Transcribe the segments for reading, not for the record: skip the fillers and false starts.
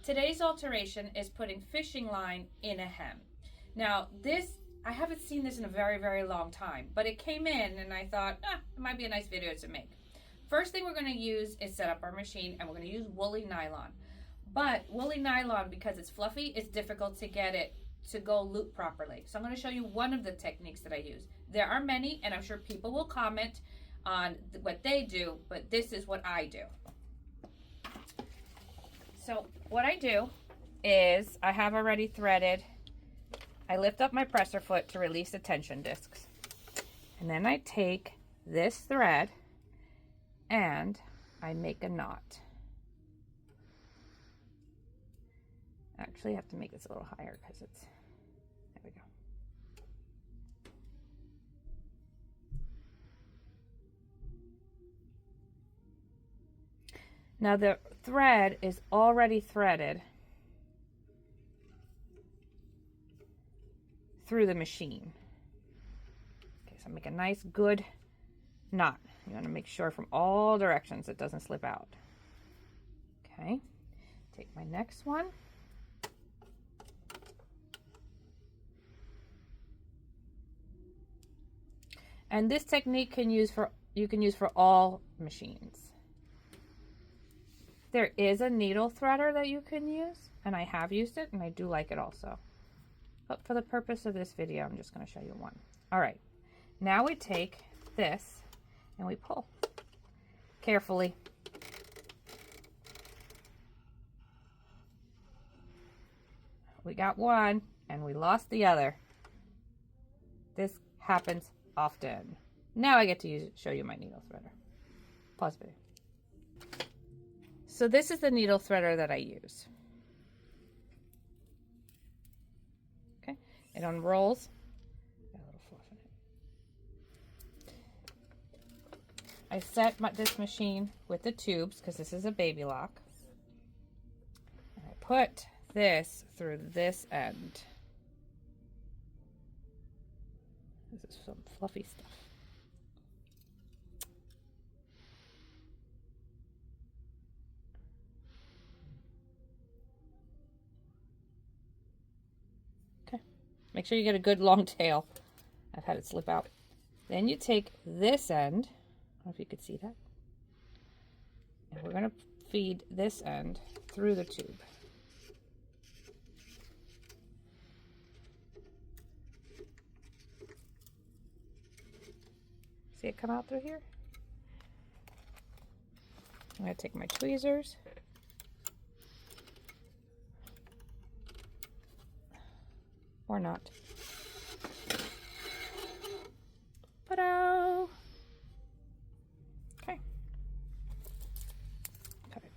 Today's alteration is putting fishing line in a hem. Now this, I haven't seen this in a very, very long time, but it came in and I thought, it might be a nice video to make. First thing we're gonna use is set up our machine, and we're gonna use woolly nylon. But woolly nylon, because it's fluffy, it's difficult to get it to go loop properly. So I'm gonna show you one of the techniques that I use. There are many, and I'm sure people will comment on what they do, but this is what I do. So what I do is I have already threaded. I lift up my presser foot to release the tension discs. And then I take this thread and I make a knot. Actually, I have to make this a little higher because it's, there we go. Now the thread is already threaded through the machine. Okay, so make a nice good knot. You want to make sure from all directions it doesn't slip out. Okay, take my next one. And this technique you can use for all machines. There is a needle threader that you can use, and I have used it, and I do like it also. But for the purpose of this video, I'm just going to show you one. All right, now we take this and we pull carefully. We got one and we lost the other. This happens often. Now I get to show you my needle threader. Pause video. So this is the needle threader that I use. Okay, it unrolls. Got a little fluff in it. I set this machine with the tubes because this is a baby lock. And I put this through this end. This is some fluffy stuff. Okay, make sure you get a good long tail. I've had it slip out. Then you take this end, I don't know if you could see that, and we're going to feed this end through the tube. See it come out through here? I'm going to take my tweezers. Or not. Ta-da! Okay. Cut it.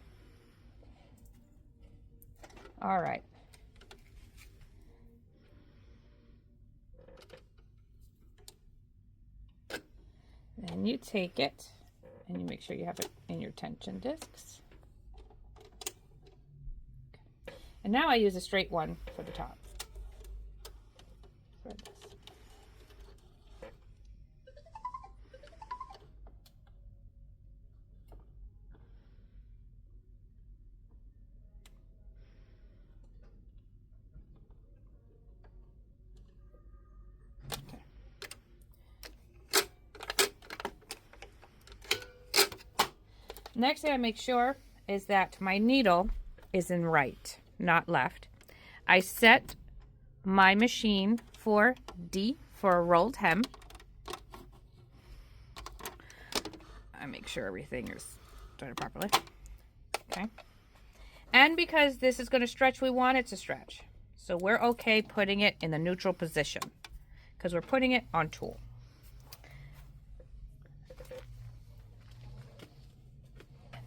All right. Then you take it and you make sure you have it in your tension discs. Okay. And now I use a straight one for the top. Thread this. Next thing I make sure is that my needle is in right, not left. I set my machine for D, for a rolled hem. I make sure everything is done properly. Okay. And because this is going to stretch, we want it to stretch. So we're okay putting it in the neutral position because we're putting it on tool.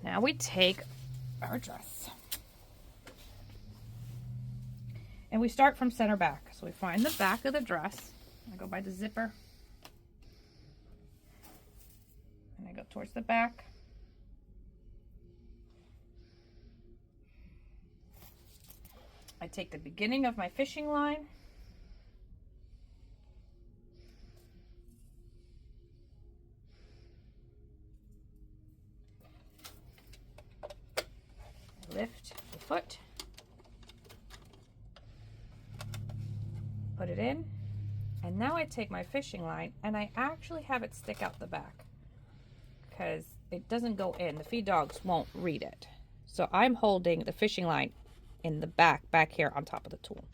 Now we take our dress and we start from center back. So we find the back of the dress. I go by the zipper and I go towards the back. I take the beginning of my fishing line lift the foot put it in, and now I take my fishing line and I actually have it stick out the back because it doesn't go in. The feed dogs won't read it. So I'm holding the fishing line in the back here on top of the tool.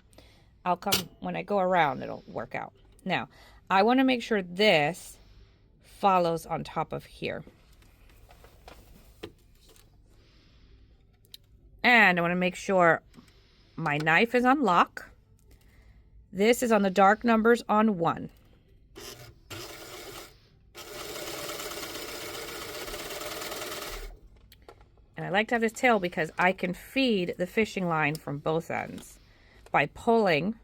I'll come, when I go around, it'll work out. Now, I want to make sure this follows on top of here. And I want to make sure my knife is on lock. This is on the dark numbers on 1. And I like to have this tail because I can feed the fishing line from both ends by pulling,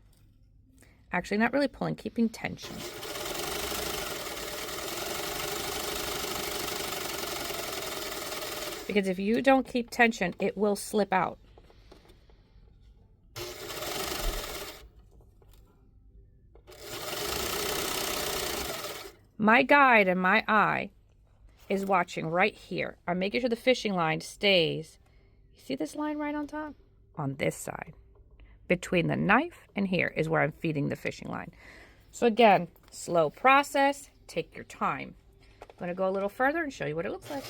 actually not really pulling, keeping tension. Because if you don't keep tension, it will slip out. My guide and my eye is watching right here. I'm making sure the fishing line stays. You see this line right on top? On this side. Between the knife and here is where I'm feeding the fishing line. So again, slow process, take your time. I'm going to go a little further and show you what it looks like.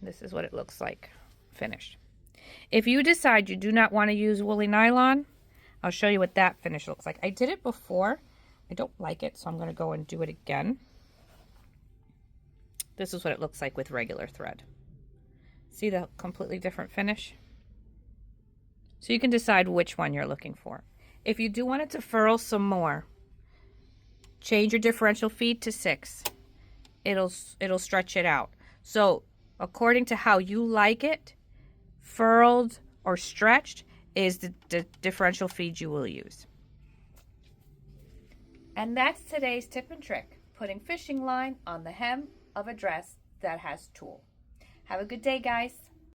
This is what it looks like finished. If you decide you do not want to use woolly nylon, I'll show you what that finish looks like. I did it before. I don't like it, so I'm going to go and do it again. This is what it looks like with regular thread. See the completely different finish? So you can decide which one you're looking for. If you do want it to furl some more, change your differential feed to 6. It'll stretch it out. So according to how you like it, furled or stretched is the differential feed you will use. And that's today's tip and trick, putting fishing line on the hem of a dress that has tulle. Have a good day, guys.